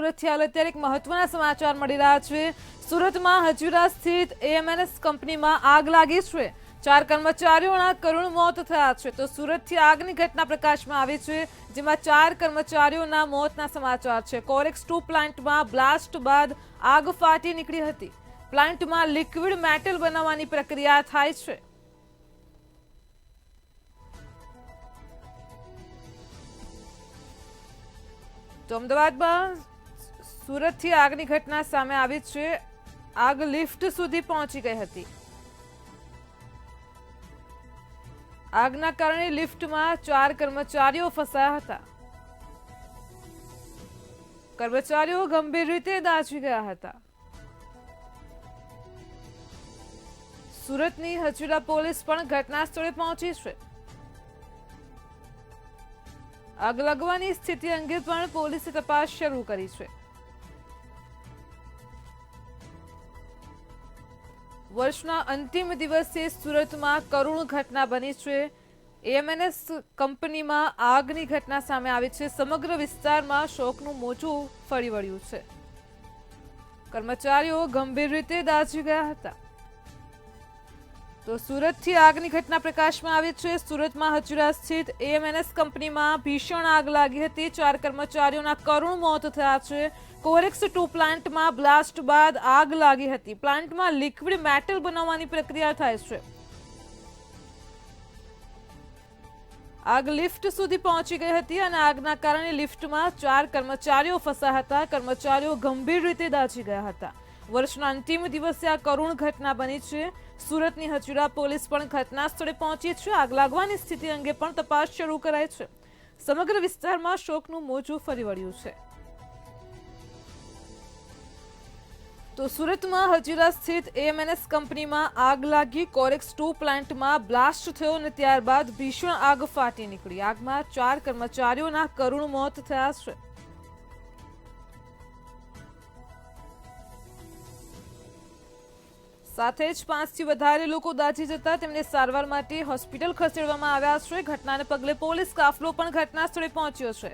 સુરતથી હાલ અત્યારે એક મહત્વના સમાચાર મળી રહ્યા છે। સુરતમાં હજીરા સ્થિત એએમએનએસ કંપનીમાં આગ લાગી છે। 4 કર્મચારીઓના કરુણ મોત થયા છે। તો સુરતથી આગની ઘટના પ્રકાશમાં આવી છે, જેમાં 4 કર્મચારીઓના મોતના સમાચાર છે। કોરેક્સ 2 પ્લાન્ટમાં બ્લાસ્ટ બાદ આગ ફાટી નીકળી હતી। પ્લાન્ટમાં લિક્વિડ મેટલ બનાવવાની પ્રક્રિયા થાય છે। તો અમદાવાદમાં સુરતથી આગની ઘટના સામે આવી છે। આગ લિફ્ટ સુધી પહોંચી ગઈ હતી। આગના કારણે લિફ્ટમાં 4 કર્મચારીઓ ફસાયા હતા। કર્મચારીઓ ગંભીર રીતે દાઝી ગયા હતા। સુરતની હજીરા પોલીસ પણ ઘટના સ્થળે પહોંચી છે। આગ લાગવાની સ્થિતિ અંગે પણ પોલીસે તપાસ શરૂ કરી છે। વર્ષના અંતિમ દિવસે સુરતમાં કરુણ ઘટના બની છે। એએમએનએસ કંપનીમાં આગની ઘટના સામે આવી છે। સમગ્ર વિસ્તારમાં શોકનું મોજું ફરી વળ્યું છે। કર્મચારીઓ ગંભીર રીતે દાઝી ગયા હતા। તો સુરતથી આગની ઘટના પ્રકાશમાં આવી છે। સુરતમાં હજીરા સ્થિત એએમએનએસ કંપનીમાં ભીષણ આગ લાગી હતી। 4 કર્મચારીઓના કરુણ મોત થયા છે। કોરેક્સ 2 પ્લાન્ટમાં બ્લાસ્ટ બાદ આગ લાગી હતી। પ્લાન્ટમાં લિક્વિડ મેટલ બનાવવાની પ્રક્રિયા થાય છે। આગ લિફ્ટ સુધી પહોંચી ગઈ હતી અને આગના કારણે લિફ્ટમાં 4 કર્મચારીઓ ફસાયા હતા। કર્મચારીઓ ગંભીર રીતે દાઝી ગયા હતા। વર્ષના અંતિમ દિવસે આ કરુણ ઘટના બની છે। સુરતની હજીરા પોલીસ પણ ઘટના સ્થળે પહોંચી છે। આગ લાગવાની સ્થિતિ અંગે પણ તપાસ શરૂ કરાઈ છે। સમગ્ર વિસ્તારમાં શોકનું મોજું ફરી વળ્યું છે। તો સુરતમાં હજીરા સ્થિત એએમએનએસ કંપનીમાં આગ લાગી। કોરેક્સ 2 પ્લાન્ટમાં બ્લાસ્ટ થયો અને ત્યારબાદ ભીષણ આગ ફાટી નીકળી। આગમાં 4 કર્મચારીઓના કરુણ મોત થયા છે। સાથે જ 5 થી વધારે લોકો દાઝી જતા તેમને સારવાર માટે હોસ્પિટલ ખસેડવામાં આવ્યા છે। ઘટનાને પગલે પોલીસ કાફલો પણ ઘટના સ્થળે પહોંચ્યો છે।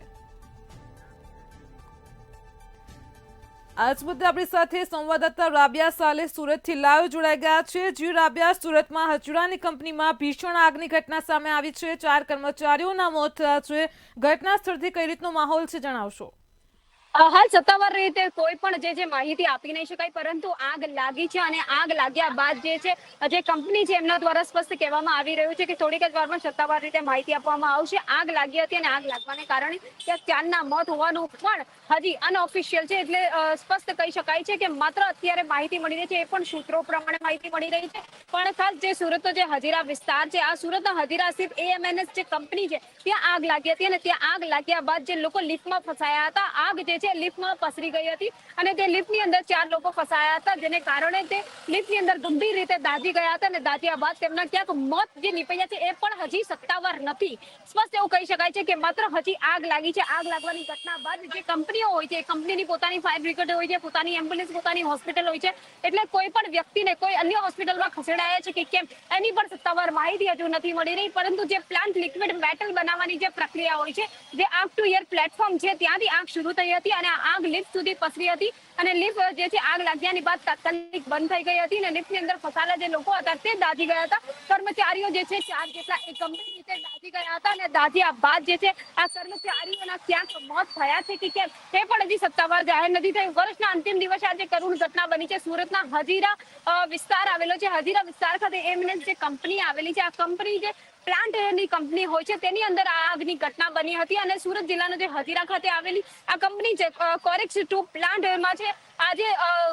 આજ મુદ્દે આપણી સાથે સંવાદદાતા રાબિયા સાલે સુરતથી લાઈવ જોડાઈ ગયા છે। જી રાબિયા, સુરતમાં હજીરાની કંપનીમાં ભીષણ આગની ઘટના સામે આવી છે। 4 કર્મચારીઓના મોત થયા છે। ઘટના સ્થળથી કઈ રીતનો માહોલ છે, જણાવશો? હાલ સત્તાવાર રીતે કોઈ પણ જે માહિતી આપી નહીં શકાય, પરંતુ આગ લાગી છે અને આગ લાગ્યા બાદ જે કંપની છે એમના દ્વારા સ્પષ્ટ કહેવામાં આવી રહ્યું છે કે થોડીક જ વારમાં સત્તાવાર રીતે માહિતી આપવામાં આવશે। આગ લાગી હતી અને આગ લાગવાને કારણે ત્યાં 4ના મોત હોવાનું પણ હજી અનઓફિશિયલ છે, એટલે સ્પષ્ટ કહી શકાય છે કે માત્ર અત્યારે માહિતી મળી રહી છે એ પણ સૂત્રો પ્રમાણે માહિતી મળી રહી છે। પણ ખાસ જે સુરતનો જે હજીરા વિસ્તાર છે, આ સુરતના હજીરા સ્થિત એએમએનએસ જે કંપની છે ત્યાં આગ લાગી હતી અને ત્યાં આગ લાગ્યા બાદ જે લોકો લિફ્ટમાં ફસાયા હતા, આગ જે લિફ્ટમાં પસરી ગઈ હતી અને તે લિફ્ટની અંદર 4 લોકો ફસાયા હતા, જેને કારણે તે લિફ્ટની અંદર ગંભીર રીતે દાઝી ગયા હતા અને દાઝ્યા બાદ તેમના ક્યાંક મોત જે નીપજ્યા છે એ પણ હજી સત્તાવાર નથી। સ્પષ્ટ એવું કહી શકાય છે કે માત્ર હજી આગ લાગી છે। આગ લાગવાની ઘટના બાદ જે કંપનીઓ હોય છે, કંપનીની પોતાની ફાયર બ્રિગેડ હોય છે, પોતાની એમ્બ્યુલન્સ, પોતાની હોસ્પિટલ હોય છે, એટલે કોઈ પણ વ્યક્તિને કોઈ અન્ય હોસ્પિટલમાં ખસેડાયા છે કે કેમ એની પણ સત્તાવાર માહિતી હજુ નથી મળી રહી। પરંતુ જે પ્લાન્ટ લિક્વિડ મેટલ બનાવવાની જે પ્રક્રિયા હોય છે, જે આગ ટુ એર પ્લેટફોર્મ છે ત્યાંથી આગ શરૂ થઈ હતી અને આગ લિફ્ટ સુધી પસરી હતી અને લિફ્ટ જે છે આગ લાગ્યાની બાદ તાત્કાલિક બંધ થઈ ગઈ હતી અને લિફ્ટની અંદર ફસાયેલા જે લોકો હતા તે દાઝી ગયા હતા। કર્મચારીઓ જે છે 4 જેટલા એ ગંભીર રીતે દાઝી ગયા હતા અને દાઝ્યા બાદ જે છે આ કર્મચારીઓના ક્યાંક મોત થયા છે કે કેમ તે પણ હજી સત્તાવાર જાહેર નથી થયું। વર્ષના અંતિમ દિવસે આજે કરુણ ઘટના બની છે। સુરતના હજીરા વિસ્તાર આવેલો છે। હજીરા વિસ્તાર ખાતે એએમએનએસ જે કંપની આવેલી છે, આ કંપની જે પ્લાન્ટની કંપની હોય છે તેની અંદર આ આગની ઘટના બની હતી અને સુરત જિલ્લાનો જે હજીરા ખાતે આવેલી આ કંપની છે કોરેક્સ 2 પ્લાન્ટમાં છે આજે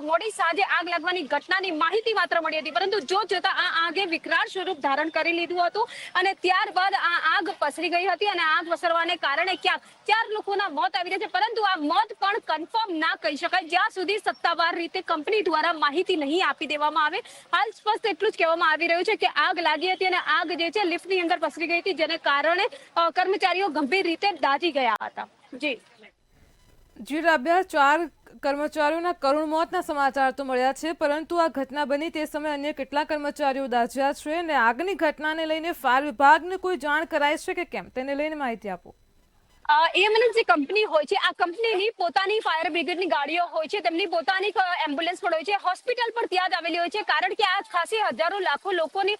મોડી સાંજે આગ લાગવાની ઘટનાની માહિતી માત્ર મળી હતી, પરંતુ જોતા આ આગે વિકરાળ સ્વરૂપ ધારણ કરી લીધું હતું અને ત્યારબાદ આ આગ પસરી ગઈ હતી અને આગ પસરવાને કારણે ક્યાંક 4 લોકોના મોત આવી રહ્યા છે, પરંતુ આ મોત પણ કન્ફર્મ ના કહી શકાય જ્યાં સુધી સત્તાવાર રીતે કંપની દ્વારા માહિતી નહીં આપી દેવામાં આવે। હાલ સ્પષ્ટ એટલું જ કહેવામાં આવી રહ્યું છે કે આગ લાગી હતી અને આગ જે છે લિફ્ટની અંદર પસરી ગઈ હતી, જેને કારણે કર્મચારીઓ ગંભીર રીતે દાઝી ગયા હતા। જી રાબિયા, 4 કર્મચારીઓના કરુણ મોતના સમાચાર તો મળ્યા છે, પરંતુ આ ઘટના બની તે સમયે અન્ય કેટલા કર્મચારીઓ દાઝ્યા છે અને આગની ઘટનાને લઈને ફાયર વિભાગને કોઈ જાણ કરાઈ છે કે કેમ, તેને લઈને માહિતી આપો। એએમએનએસ જે કંપની હોય છે આ કંપનીની પોતાની ફાયર બ્રિગેડની ગાડીઓ હોય છે, તેમની પોતાની એમ્બ્યુલન્સ પણ હોય છે, હોસ્પિટલ પણ ત્યાં જ આવેલી હોય છે, કારણ કે આ ખાસી હજારો લાખો લોકોની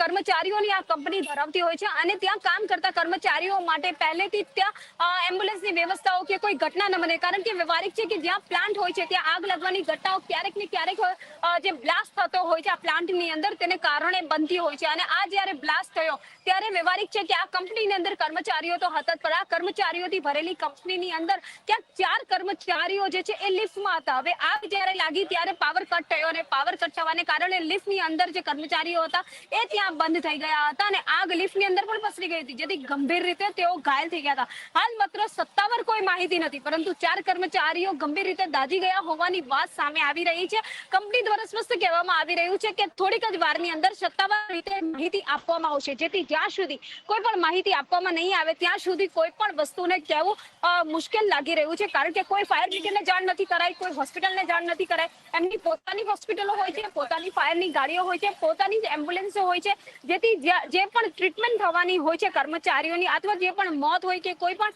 કર્મચારીઓની આ કંપની ધરાવતી હોય છે અને ત્યાં કામ કરતા કર્મચારીઓ માટે પહેલેથી જ ત્યાં એમ્બ્યુલન્સની વ્યવસ્થાઓ કે કોઈ ઘટના ન બને, કારણ કે વ્યવહારિક છે કે જ્યાં પ્લાન્ટ હોય છે ત્યાં આગ લાગવાની ઘટનાઓ ક્યારેક ને ક્યારેક જે બ્લાસ્ટ થતો હોય છે આ પ્લાન્ટની અંદર તેને કારણે બનતી હોય છે અને આ જ્યારે બ્લાસ્ટ થયો ત્યારે વ્યવહારિક છે કે આ કંપનીની અંદર કર્મચારીઓ તો હતા જ, પણ આ કર્મચારીઓથી ભરેલી કંપનીની અંદર ક્યાંક 4 કર્મચારીઓ જે છે એ લિફ્ટમાં હતા. હવે આગ જ્યારે લાગી ત્યારે પાવર કટ થયો અને પાવર કટ થવાને કારણે લિફ્ટની અંદર જે કર્મચારીઓ હતા એ ત્યાં બંધ થઈ ગયા હતા અને આગ લિફ્ટની અંદર પણ પસરી ગઈ હતી, જેથી ગંભીર રીતે તેઓ ઘાયલ થઈ ગયા હતા. હાલ માત્ર સત્તાવાર કોઈ માહિતી નથી, પરંતુ 4 કર્મચારીઓ ગંભીર રીતે દાઝી ગયા હોવાની વાત સામે આવી રહી છે. કંપની દ્વારા સ્પષ્ટ કહેવામાં આવી રહ્યું છે કે થોડીક જ વારની અંદર સત્તાવાર રીતે માહિતી આપવામાં આવશે, જેથી જ્યાં સુધી કોઈ પણ માહિતી આપવામાં નહીં આવે ત્યાં સુધી કોઈ પણ વસ્તુને કહેવું મુશ્કેલ લાગી રહ્યું છે, કારણ કે કોઈ ફાયર બ્રિગેડને જાણ નથી કરાઈ, કોઈ હોસ્પિટલને જાણ નથી કરાઈ. એમની પોતાની હોસ્પિટલો હોય છે, પોતાની ફાયરની ગાડીઓ હોય છે, પોતાની એમ્બ્યુલન્સો હોય છે, જેથી જે પણ ટ્રીટમેન્ટ થવાની હોય છે કર્મચારીઓની અથવા જે પણ મોત હોય કે કોઈ પણ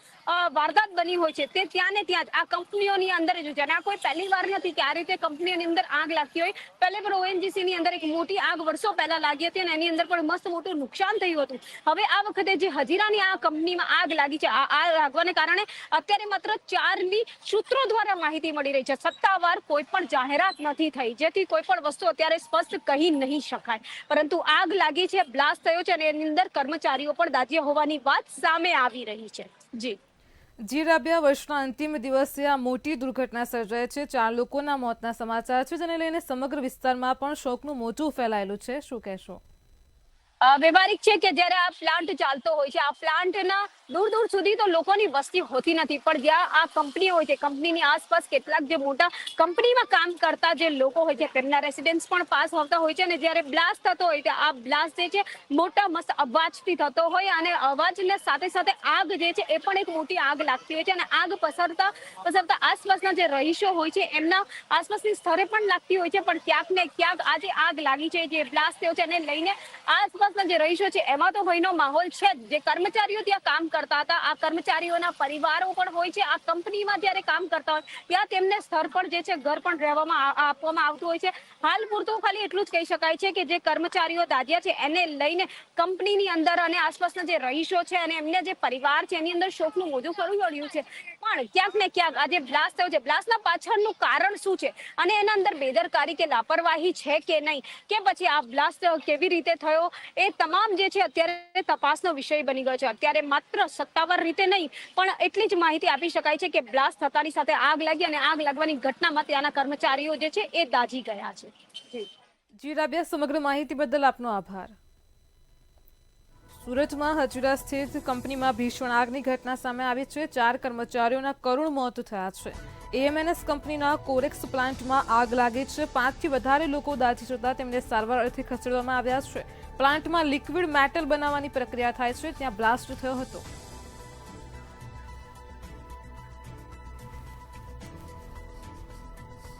વારદાત બની હોય છે તે ત્યાં ને ત્યાં જ આ કંપનીઓની અંદર જ છે. અને આ કોઈ પહેલી વાર નથી કે આ રીતે કંપનીઓની અંદર આગ લાગતી હોય. પહેલે પણ ઓએનજીસી ની અંદર એક મોટી આગ વર્ષો પહેલા લાગી હતી અને એની અંદર પણ મસ્ત મોટું નુકસાન થયું હતું. હવે આ વખતે જે હજીરાની આ કંપનીમાં આગ લાગી છે, આ લાગવાને કારણે અત્યારે માત્ર 4ની સૂત્રો દ્વારા માહિતી મળી રહી છે, સત્તાવાર કોઈ પણ જાહેરાત નથી થઈ, જેથી કોઈ પણ વસ્તુ અત્યારે સ્પષ્ટ કહી નહીં શકાય. પરંતુ આગ લાગી છે, બ્લાસ્ટ થયો છે અને એની અંદર કર્મચારીઓ પણ દાઝ્યા હોવાની વાત સામે આવી રહી છે. જી રાબિયા, વર્ષના અંતિમ દિવસે આ મોટી દુર્ઘટના સર્જાઈ છે, 4 લોકોના મોતના સમાચાર છે, જેને લઈને સમગ્ર વિસ્તારમાં પણ શોકનું મોજું ફેલાયેલું છે. શું કહેશો? વ્યવહારિક છે કે જ્યારે આ પ્લાન્ટ ચાલતો હોય છે, આ પ્લાન્ટના દૂર દૂર સુધી તો લોકોની વસ્તી હોતી નથી, પણ જ્યાં આ કંપની હોય છે કંપનીની આસપાસ કેટલાક જે મોટા કંપનીમાં કામ કરતા જે લોકો હોય છે તેમના રેસિડેન્ટ્સ પણ પાસ આવતા હોય છે અને જ્યારે બ્લાસ્ટ થતો હોય છે આ બ્લાસ્ટ જે છે મોટા મસ્ત અવાજથી થતો હોય અને અવાજને સાથે સાથે આગ જે છે એ પણ એક મોટી આગ લાગતી હોય છે અને આગ પસરતા આસપાસના જે રહીશો હોય છે એમના આસપાસની સ્થળે પણ લાગતી હોય છે, પણ ક્યાંક ને ક્યાંક આ જે આગ લાગી છે, જે બ્લાસ્ટ થયો છે એને લઈને આસપાસના જે રહીશો છે એમાં તો ભયનો માહોલ છે જ. જે કર્મચારીઓ ત્યાં કામ કરતા હતા આ કર્મચારીઓના પરિવારો પણ હોય છે, આ કંપનીમાં જ્યારે કામ કરતા હોય ત્યાં તેમને સ્થળ પર જે છે ઘર પણ રહેવામાં આપવામાં આવતું હોય છે. હાલ પૂરતું ખાલી એટલું જ કહી શકાય છે કે જે કર્મચારીઓ દાઝ્યા છે એને લઈને કંપનીની અંદર અને આસપાસના જે રહીશો છે અને એમને જે પરિવાર છે એની અંદર શોકનું મોજું ફરવું પડ્યું છે. પણ ક્યાંક ને ક્યાંક આ જે બ્લાસ્ટ થયો છે બ્લાસ્ટના પાછળનું કારણ શું છે અને એના અંદર બેદરકારી કે લાપરવાહી છે કે નહીં, કે પછી આ બ્લાસ્ટ કેવી રીતે થયો, એ તમામ જે છે અત્યારે તપાસનો વિષય બની ગયો છે. અત્યારે માત્ર સત્તાવાર રીતે નહીં પણ એટલી જ માહિતી આપી શકાય છે કે બ્લાસ્ટ થતાની સાથે આગ લાગી અને આગ લાગવાની ઘટનામાં ત્યાંના કર્મચારીઓ જે છે એ દાઝી ગયા છે. જી રાબિયા, સમગ્ર માહિતી બદલ આપનો આભાર. સુરતમાં હજીરા સ્થિત કંપનીમાં ભીષણ આગની ઘટના સામે આવી છે. 4 કર્મચારીઓના કરુણ મોત થયા છે. એએમએનએસ કંપનીના કોરેક્સ પ્લાન્ટમાં આગ લાગી છે. 5થી વધારે લોકો દાઝી જતા તેમને સારવાર અર્થે ખસેડવામાં આવ્યા છે. પ્લાન્ટમાં લિક્વિડ મેટલ બનાવવાની પ્રક્રિયા થાય છે, ત્યાં બ્લાસ્ટ થયો હતો.